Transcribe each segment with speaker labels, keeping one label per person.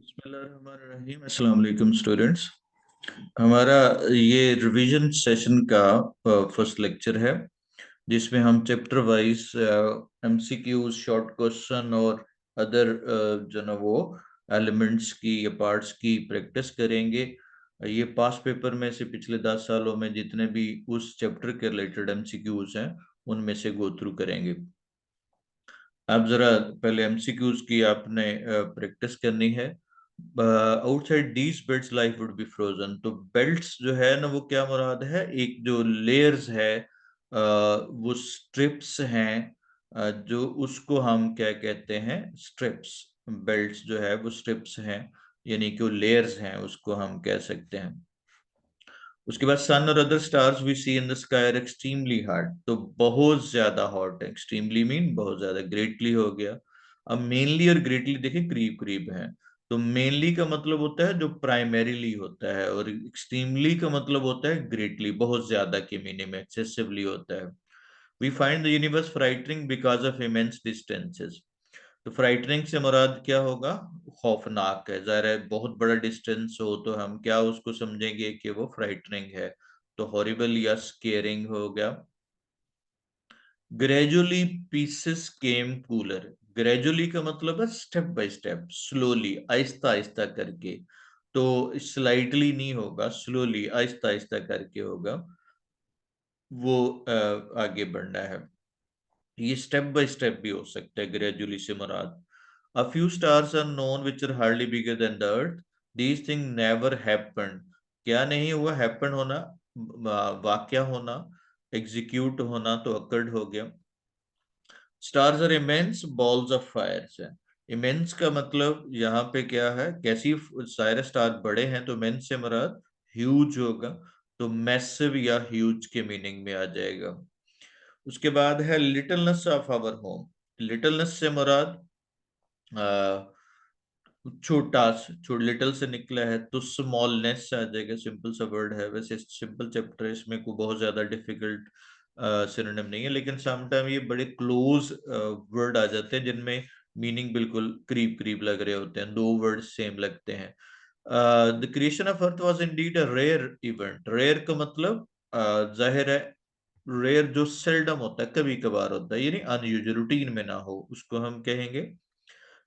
Speaker 1: बिस्मिल्लाहिर्रहमानिर्रहीम। अस्सलाम वालेकुम स्टूडेंट्स। हमारा ये रिवीजन सेशन का फर्स्ट लेक्चर है, जिसमें हम chapter wise MCQs, short question और अदर जो ना वो एलिमेंट्स की या पार्ट्स की प्रैक्टिस करेंगे। ये पास पेपर में से पिछले 10 सालों में जितने भी उस चैप्टर के रिलेटेड एमसीक्यूज हैं उनमें से गो थ्रू करेंगे। आप जरा पहले एमसीक्यूज की आपने प्रैक्टिस करनी है। Outside these belts life would be frozen. तो बेल्ट्स जो है ना वो क्या मुराद है, एक जो लेयर्स है वो स्ट्रिप्स हैं, जो उसको हम क्या कहते हैं, स्ट्रिप्स। बेल्ट्स जो है वो स्ट्रिप्स हैं, यानी कि वो लेयर्स हैं, उसको हम कह सकते हैं। उसके बाद सन और other stars we see in the sky are extremely hot. तो बहुत ज्यादा हॉट है, एक्सट्रीमली मीन बहुत ज्यादा, ग्रेटली हो गया। अब मेनली और ग्रेटली देखिए करीब करीब है। तो मेनली का मतलब होता है जो प्राइमरीली होता है, और एक्सट्रीमली का मतलब होता है ग्रेटली, बहुत ज्यादा के मीनिंग में एक्सेसिवली होता है। We find the universe frightening because of immense distances. तो फ्राइटनिंग से मुराद क्या होगा, खौफनाक है। जाहिर है बहुत बड़ा डिस्टेंस हो तो हम क्या उसको समझेंगे कि वो फ्राइटनिंग है, तो हॉरिबल या स्केरिंग हो गया। ग्रेजुअली पीसेस केम कूलर। ग्रेजुअली का मतलब है step by step, slowly, Aahista Aahista करके। तो स्लाइटली नहीं होगा, स्लोली आहिस्ता आहिस्ता करके होगा वो, आगे बढ़ना है। ये स्टेप बाय स्टेप भी हो सकता है ग्रेजुअली से मुराद। A few stars are known which are hardly bigger than the earth. These things never happened. क्या नहीं हुआ, happen होना, वाक्या होना, execute होना तो occurred हो गया। Stars are immense balls of fire है। immense का मतलब यहाँ पे क्या है, कैसी, सारे स्टार बड़े हैं तो immense से मुराद huge होगा, तो massive या huge के मीनिंग में आ जाएगा। उसके बाद है littleness of our home. Littleness से मुराद छोटा, लिटिल से निकला है तो स्मॉलनेस आ जाएगा, सिंपल सा वर्ड है। वैसे सिंपल चैप्टर है, इसमें कोई बहुत ज्यादा डिफिकल्ट सिनोनिम नहीं है, लेकिन समटाइम ये बड़े क्लोज वर्ड आ जाते हैं जिनमें मीनिंग बिल्कुल करीब करीब लग रहे होते हैं, दो वर्ड सेम लगते हैं। The creation of earth was indeed a rare event. Rare का मतलब जाहिर है, रेयर जो सेल्डम होता है, कभी कभार होता है, यानी अनयूजुअल, रूटीन में ना हो, उसको हम कहेंगे।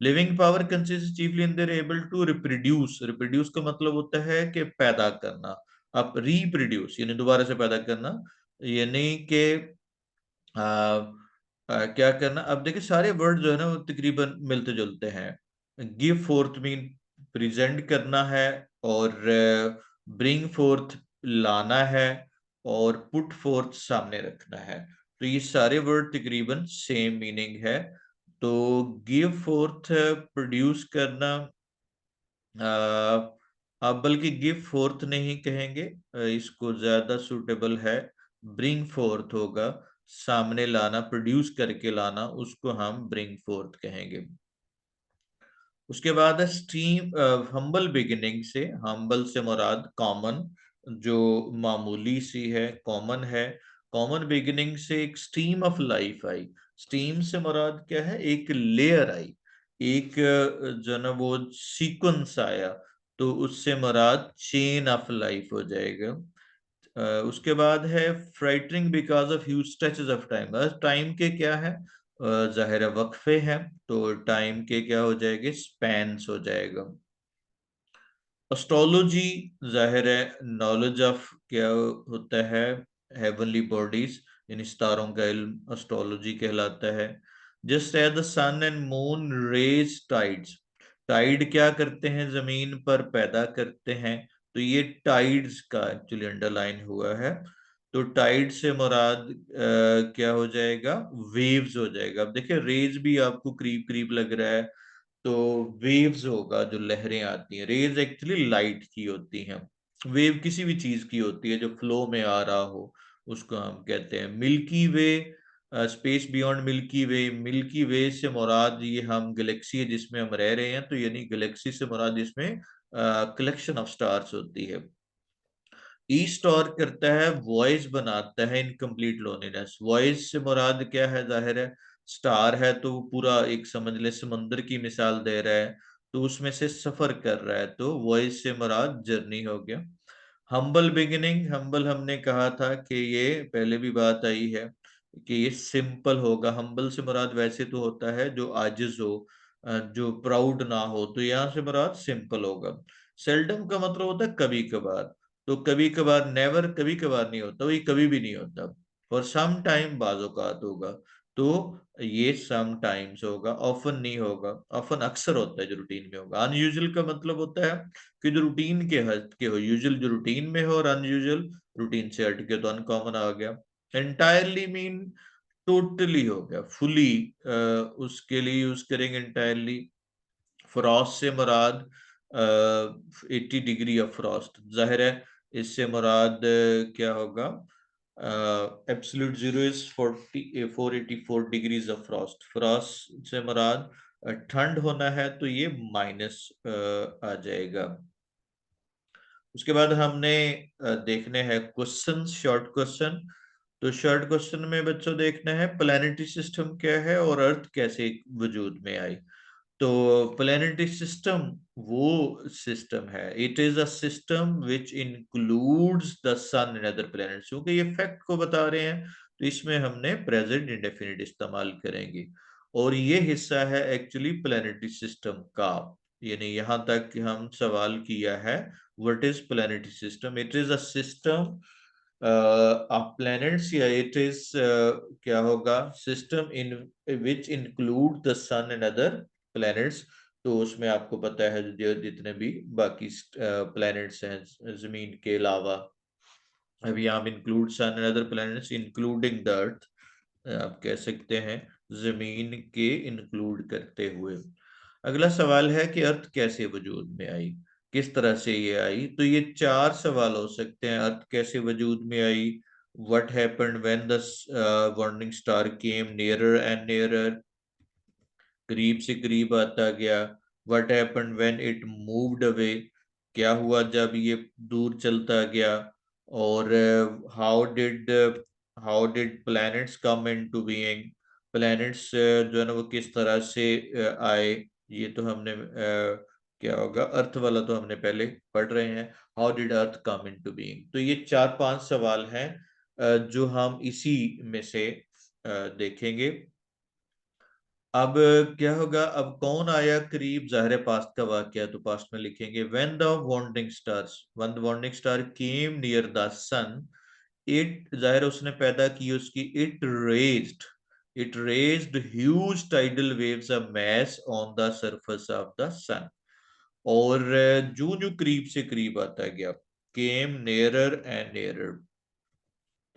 Speaker 1: Living power consist chiefly in their able to reproduce. Reproduce का मतलब होता है कि पैदा करना। अब रिप्रोड्यूस यानी दोबारा से पैदा करना, यानी कि क्या करना। अब देखिए सारे वर्ड जो है ना वो तकरीबन मिलते जुलते हैं। गिव फोर्थ मीन प्रेजेंट करना है, और ब्रिंग फोर्थ लाना है, और पुट फोर्थ सामने रखना है। तो ये सारे वर्ड तकरीबन सेम मीनिंग है। तो गिव फोर्थ प्रोड्यूस करना, अब बल्कि गिव फोर्थ नहीं कहेंगे, इसको ज्यादा सुटेबल है ब्रिंग फोर्थ होगा। सामने लाना, प्रोड्यूस करके लाना, उसको हम ब्रिंग फोर्थ कहेंगे। उसके बाद है स्ट्रीम, हम्बल बिगिनिंग से। हम्बल से मुराद कॉमन, जो मामूली सी है, कॉमन है। कॉमन बिगिनिंग से एक stream of life I. Stream से मुराद क्या है, एक लेयर आई, एक जो ना वो सीक्वेंस आया, तो उससे मुराद चेन ऑफ लाइफ हो जाएगा। उसके बाद है frightening because of huge stretches of time. Time के क्या है, जाहिर है वक्फे हैं, तो टाइम के क्या हो जाएंगे, स्पैन्स हो जाएगा। एस्ट्रोलॉजी जाहिर है नॉलेज ऑफ क्या होता है, हेवनली बॉडीज, यानी सितारों का इल्म एस्ट्रोलॉजी कहलाता है। Just as the sun and moon raise tides. Tide क्या करते हैं, जमीन पर पैदा करते हैं, तो ये टाइड्स का एक्चुअली अंडरलाइन हुआ है। तो टाइड से मुराद क्या हो जाएगा, वेव्स हो जाएगा। अब देखिए रेज भी आपको करीब करीब लग रहा है, तो वेव्स होगा, जो लहरें आती हैं। रेज एक्चुअली लाइट की होती हैं, वेव किसी भी चीज की होती है जो फ्लो में आ रहा हो, उसको हम कहते हैं। मिल्की वे, स्पेस बियॉन्ड मिल्की वे। मिल्की वे से मुराद ये हम गैलेक्सी है जिसमें हम रह रहे हैं, तो यानी गैलेक्सी से मुराद इसमें कलेक्शन ऑफ स्टार्स होती है। ई स्टोर करता है, वॉइस बनाता है, इनकम्प्लीट लोनलीनेस। वॉइस से मुराद क्या है, जाहिर है स्टार है तो वो पूरा एक समझ ले समंदर की मिसाल दे रहा है, तो उसमें से सफर कर रहा है, तो वॉइस से मुराद जर्नी हो गया। हम्बल बिगिनिंग, हम्बल हमने कहा था कि ये पहले भी बात आई है कि ये सिंपल होगा। हम्बल से मुराद वैसे तो होता है जो आजिज हो, जो प्राउड ना हो, तो यहाँ से मुराद सिंपल होगा। सेल्डम का मतलब होता है कभी कभार, तो कभी कभार, नेवर कभी कभार नहीं होता, वही कभी भी नहीं होता। और सम टाइम बाज़-औक़ात होगा, तो ये सम टाइम्स होगा, ऑफन नहीं होगा। ऑफन अक्सर होता है जो रूटीन में होगा। अनयूजुअल का मतलब होता है कि जो रूटीन के हट के हो, यूजुअल जो रूटीन में हो, और अनयूजुअल रूटीन से हट के, तो अनकॉमन आ गया। एंटायरली मीन टोटली हो गया, फुली, उसके लिए यूज करेंगे एंटायरली। फ्रॉस्ट से मुराद 80 डिग्री ऑफ फ्रॉस्ट, जाहिर है इससे मुराद क्या होगा, absolute zero is 484 degrees of Frost. Frost से मुराद ठंड होना है, तो ये माइनस आ जाएगा। उसके बाद हमने देखने हैं क्वेश्चन, शॉर्ट क्वेश्चन। तो शॉर्ट क्वेश्चन में बच्चों देखना है प्लैनेटरी सिस्टम क्या है और अर्थ कैसे वजूद में आई। तो प्लैनेटरी सिस्टम वो सिस्टम है, it is a system which includes the sun and other planets. क्योंकि ये फैक्ट को बता रहे हैं, तो इसमें हमने प्रेजेंट इंडेफिनिट इस्तेमाल करेंगे। और ये हिस्सा है एक्चुअली प्लैनेटरी सिस्टम का, यानी यहां तक कि हम सवाल किया है what is planetary system. It is a system of planets, या इट इज क्या होगा, system in which include the sun and other planets. तो उसमें आपको पता है जो जितने भी बाकी प्लैनेट्स हैं जमीन के अलावा, अभी हम include sun and other planets including the earth, आप कह सकते हैं जमीन के इंक्लूड करते हुए। अगला सवाल है कि अर्थ कैसे वजूद में आई, किस तरह से ये आई। तो ये चार सवाल हो सकते हैं। अर्थ कैसे वजूद में आई, what happened when the warning star came nearer and nearer, करीब से करीब आता गया। What happened when it moved away, क्या हुआ जब ये दूर चलता गया। और how did planets come into being, planets जो है ना वो किस तरह से आए। ये तो हमने क्या होगा, अर्थ वाला तो हमने पहले पढ़ रहे हैं, how did earth come into being. तो ये चार पांच सवाल हैं जो हम इसी में से देखेंगे। अब क्या होगा, अब कौन आया करीब, जाहिर है पास्ट का वाकया, तो पास्ट में लिखेंगे when the warning star came near the sun, it, जाहिर है उसने पैदा की उसकी, it raised huge tidal waves a mass on the surface of the sun. और जू जू करीब से करीब आता गया, केम नियरर एंड नियरर,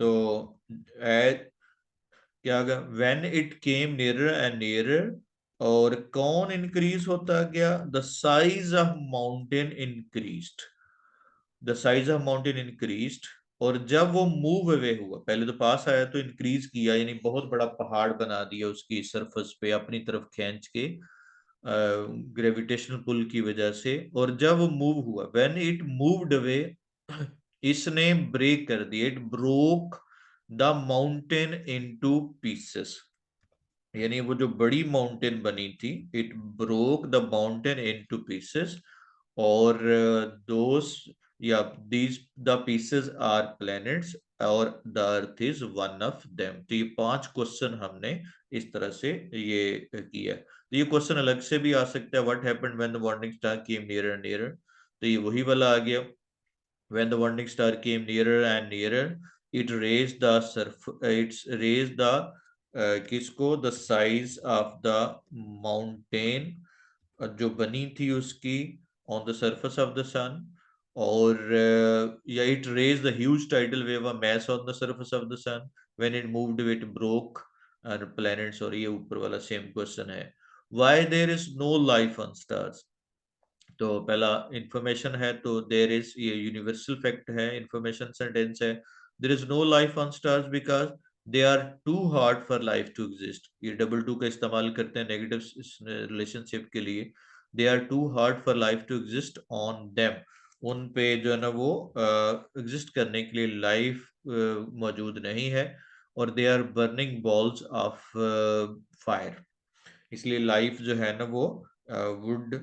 Speaker 1: तो क्या होगा, when it came nearer and nearer, और कौन इंक्रीज होता गया, the size of mountain increased, the size of mountain increased. और जब वो मूव अवे हुआ, पहले तो पास आया तो इंक्रीज किया, यानी बहुत बड़ा पहाड़ बना दिया उसकी सरफेस पे अपनी तरफ खींच के, ग्रेविटेशनल पुल की वजह से। और जब वो मूव हुआ, व्हेन इट मूव्ड अवे, इसने ब्रेक कर दिया, it broke the mountain into pieces, यानी वो जो बड़ी माउंटेन बनी थी, it broke the mountain into pieces. और दोस या these the pieces are planets, और the earth is one of them. तो ये पांच क्वेश्चन हमने इस तरह से ये किया। तो ये क्वेश्चन अलग से भी आ सकता है, what happened when the warning star came nearer and nearer, तो ये वही वाला आ गया। When the warning star came nearer and nearer, it's raised the किसको, the size of the mountain जो बनी थी उसकी, on the surface of the sun। और या it raised the huge tidal wave of mass on the surface of the sun, when it moved it broke and planets। और ये ऊपर वाला सेम क्वेश्चन है, why there is no life on stars। तो पहला information है, तो there is, ये यूनिवर्सल फैक्ट है, इंफॉर्मेशन सेंटेंस है। There is no life on stars because they are too hard for life to exist. ये double too का इस्तेमाल करते हैं नेगेटिव रिलेशनशिप के लिए। They are too hard for life to exist on them, उन पे जो है ना वो एग्जिस्ट करने के लिए लाइफ मौजूद नहीं है। और they are burning balls of fire, इसलिए लाइफ जो है ना वो वुड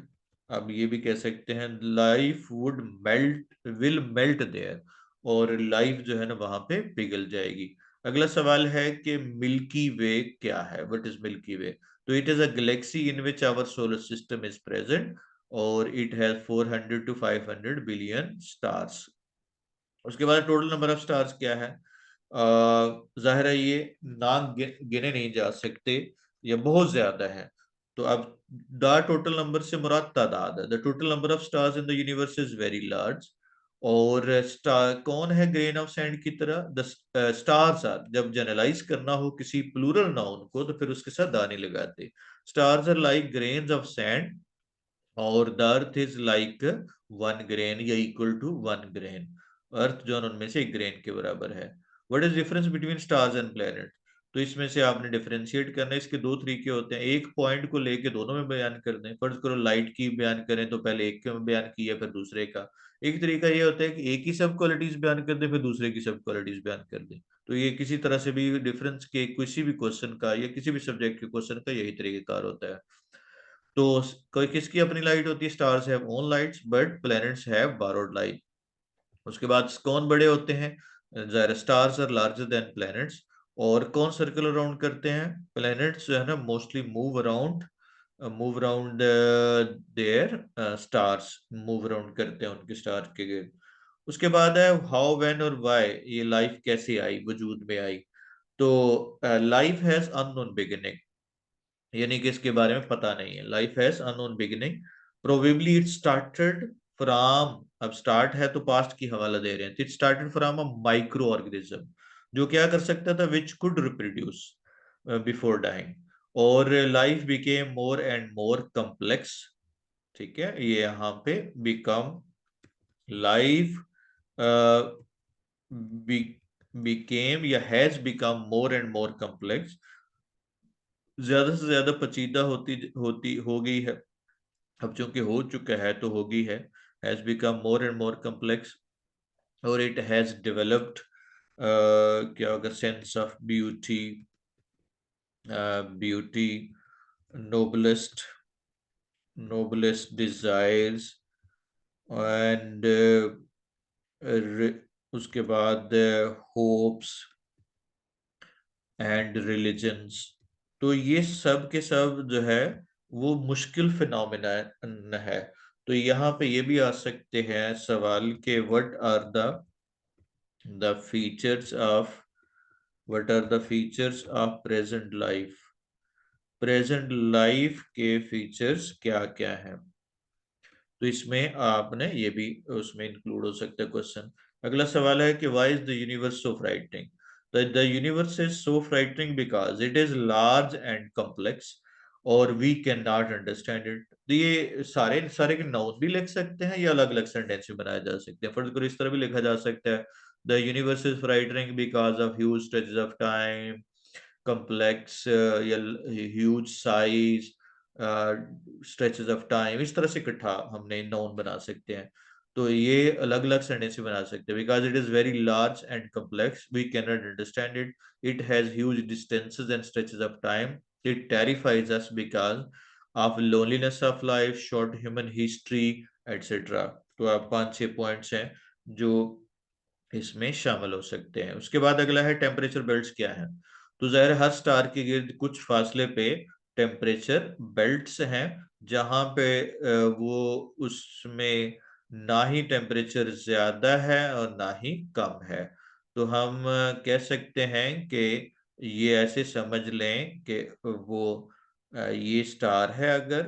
Speaker 1: अब ये भी कह सकते हैं life would melt, will melt there, और लाइफ जो है ना वहां पे पिघल जाएगी। अगला सवाल है कि मिल्की वे क्या है, व्हाट इज मिल्की वे? तो it is a galaxy in which our solar system is present, और it has 400 to 500 billion stars. उसके बाद टोटल नंबर ऑफ स्टार्स क्या है? जाहिर है ये गिने नहीं जा सकते, ये बहुत ज्यादा है। तो अब द टोटल नंबर से मुराद तादाद है। The total number of stars in the universe is very large. और स्टार कौन है ग्रेन ऑफ सैंड की तरह? द स्टार्स आर, जब जनरलाइज करना हो किसी प्लूरल नाउन को तो फिर उसके साथ दानी लगाते। Stars are like grains of sand, और the earth is like one grain या equal to one grain. Earth जो है उनमें से एक ग्रेन के बराबर है। What is difference between stars and planet? तो इसमें से आपने डिफरेंशिएट करना है। इसके दो तरीके होते हैं, एक पॉइंट को लेके दोनों में बयान कर दें। फर्ज करो लाइट की बयान करें तो पहले एक के में बयान किया फिर दूसरे का। एक तरीका ये होता है कि एक ही सब क्वालिटीज बयान कर दें फिर दूसरे की सब क्वालिटीज बयान कर दें। तो ये किसी तरह से भी डिफरेंस के किसी भी क्वेश्चन का या किसी भी सब्जेक्ट के क्वेश्चन का यही तरीकेकार होता है। तो कोई किसकी अपनी लाइट होती है? Stars have own lights but planets have borrowed light. उसके बाद कौन बड़े होते हैं? जाहिर stars are larger than planets. और कौन सर्कल अराउंड करते हैं? प्लैनेट्स जो है ना mostly move around their stars, move around करते हैं उनके स्टार के गिर्द। उसके बाद है हाउ, व्हेन और व्हाई ये लाइफ कैसे आई, वजूद में आई? तो लाइफ हैज अननोन बिगिनिंग, यानी कि इसके बारे में पता नहीं है। Life has unknown beginning, probably it started from, अब स्टार्ट है तो पास्ट की हवाला दे रहे हैं, it started from a microorganism जो क्या कर सकता था, which could reproduce before dying. और life became more and more complex. ठीक है, ये यहाँ पे बिकम लाइफ बिकेम या has become more and more complex, ज्यादा से ज्यादा पेचीदा होती होती हो गई है। अब चूंकि हो चुका है तो होगी है। Has become more and more complex, और इट हैज डेवलप्ड क्या होगा, sense of beauty, beauty, noblest noblest desires, and उसके बाद होप्स एंड रिलीजन्स। तो ये सब के सब जो है वो मुश्किल फिनोमिना है। तो यहाँ पे ये भी आ सकते हैं सवाल के the features of what are the features of present life? Present life के फीचर्स क्या क्या हैं? तो इसमें आपने ये भी उसमें इंक्लूड हो सकता है क्वेश्चन। अगला सवाल है कि why is the universe so frightening? The universe is so frightening because it is large and complex, और we can not understand it. तो ये सारे सारे के नाउन भी लिख सकते हैं या अलग अलग सेंटेंस में बनाए जा सकते हैं। फर्ज करो इस तरह भी लिखा जा सकता है, the universe is frightening because of huge stretches of time, complex या huge size, stretches of time. इस तरह से इकट्ठा हमने नाउन बना सकते हैं। तो ये अलग अलग सेंटेंस बना सकते हैं। Because it is very large and complex we can not understand it, it has huge distances and stretches of time, it terrifies us because of loneliness of life, short human history, etcetera. तो आप 5-6 points हैं जो इसमें शामिल हो सकते हैं। उसके बाद अगला है टेम्परेचर बेल्ट्स क्या है? तो जाहिर है हर स्टार के गिर्द कुछ फासले पे टेम्परेचर बेल्ट्स हैं, जहां पे वो उसमें ना ही टेम्परेचर ज्यादा है और ना ही कम है। तो हम कह सकते हैं कि ये ऐसे समझ लें कि वो ये स्टार है अगर,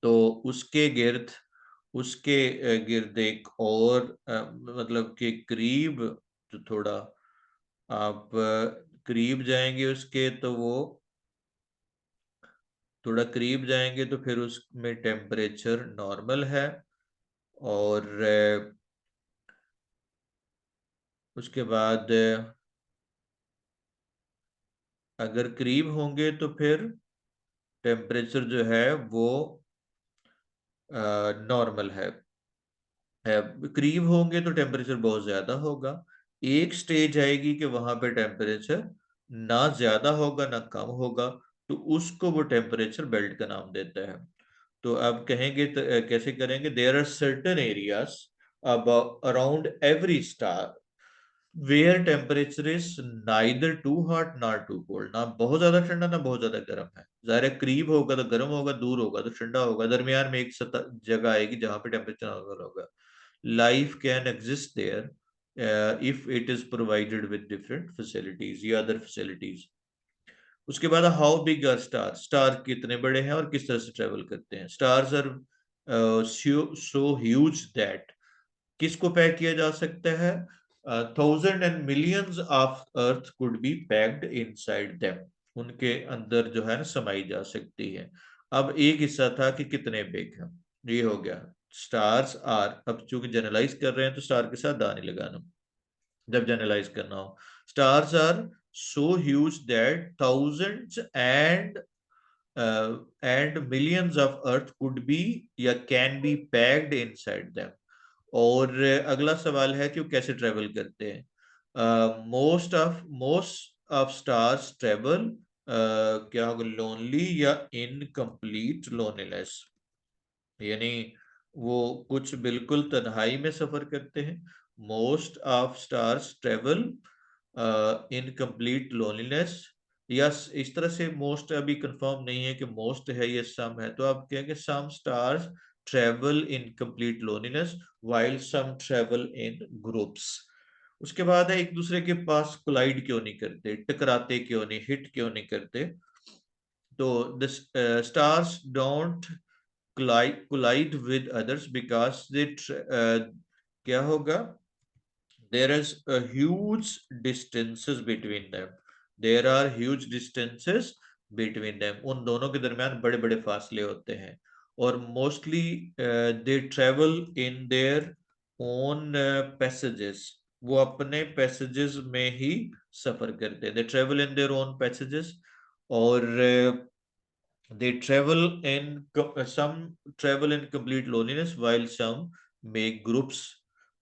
Speaker 1: तो उसके गिर्द उसके गिर्द एक और मतलब के करीब, जो थोड़ा आप करीब जाएंगे उसके तो वो थोड़ा करीब जाएंगे तो फिर उसमें टेम्परेचर नॉर्मल है। और उसके बाद अगर करीब होंगे तो फिर टेम्परेचर जो है वो नॉर्मल है। करीब होंगे तो टेम्परेचर बहुत ज्यादा होगा। एक स्टेज आएगी कि वहां पे टेम्परेचर ना ज्यादा होगा ना कम होगा, तो उसको वो टेम्परेचर बेल्ट का नाम देता है। तो अब कहेंगे तो कैसे करेंगे? देयर आर सर्टेन एरियाज अब around every star where temperature is neither too hot not too cold, ना बहुत ज्यादा ठंडा ना बहुत ज्यादा गर्म है। जाहिर है करीब होगा तो गर्म होगा, दूर होगा तो ठंडा होगा, दरमियान में एक जगह आएगी जहां पे टेम्परेचर नॉर्मल होगा। Life can exist there if it is provided with different facilities या अदर फैसिलिटीज। उसके बाद how big are star, star कितने बड़े हैं और किस तरह से ट्रेवल करते हैं। Stars are so huge that, किसको पैक किया जा सकता है? Thousand and millions of earth could be packed inside them, उनके अंदर जो है ना समाई जा सकती है। अब एक हिस्सा था कि कितने बिग है, ये हो गया। स्टार्स आर, अब चूंकि जनरलाइज कर रहे हैं तो स्टार के साथ दा नहीं लगाना जब जनरलाइज करना हो। Stars are so huge that thousands and millions of earth could be या can be packed inside them. और अगला सवाल है कि वो कैसे ट्रेवल करते हैं। मोस्ट ऑफ स्टार्स ट्रेवल क्या होगा, लोनली या इनकम्प्लीट लोनलीनेस, यानी वो कुछ बिल्कुल तन्हाई में सफर करते हैं। Most of stars travel in complete loneliness, या इस तरह से मोस्ट अभी कंफर्म नहीं है कि मोस्ट है या सम है, तो आप कहेंगे some stars travel in complete loneliness while some travel in groups. उसके बाद है एक दूसरे के पास कोलाइड क्यों नहीं करते, टकराते क्यों नहीं, हिट क्यों नहीं करते? तो the stars don't collide with others because क्या होगा, there is a huge distances between them, there are huge distances between them, उन दोनों के दरमियान बड़े बड़े फासले होते हैं। और mostly they travel in their own passages, वो अपने पैसेजेस में ही सफर करते हैं, they travel in their own passages. और they travel in some travel in complete loneliness while some make groups,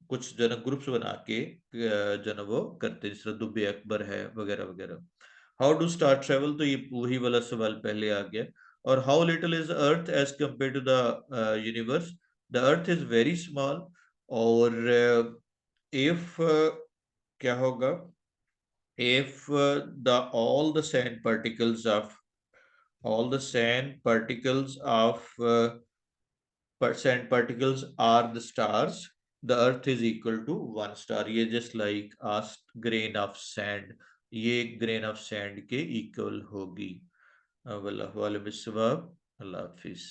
Speaker 1: कुछ जन ग्रुप्स बना के जन वो करते हैं, जिस तरह दुबे अकबर है वगैरह वगैरह। हाउ डू स्टार ट्रेवल, तो ये वही वाला सवाल पहले आ गया। और how little is earth as compare to the universe, the earth is very small. और इफ क्या होगा, if the all the sand particles of sand particles are the stars, the earth is equal to one star, ये just like a grain of sand, ये grain of sand के equal होगी। वल्लाहु आलम बिस्सवाब। अल्लाह हाफिज।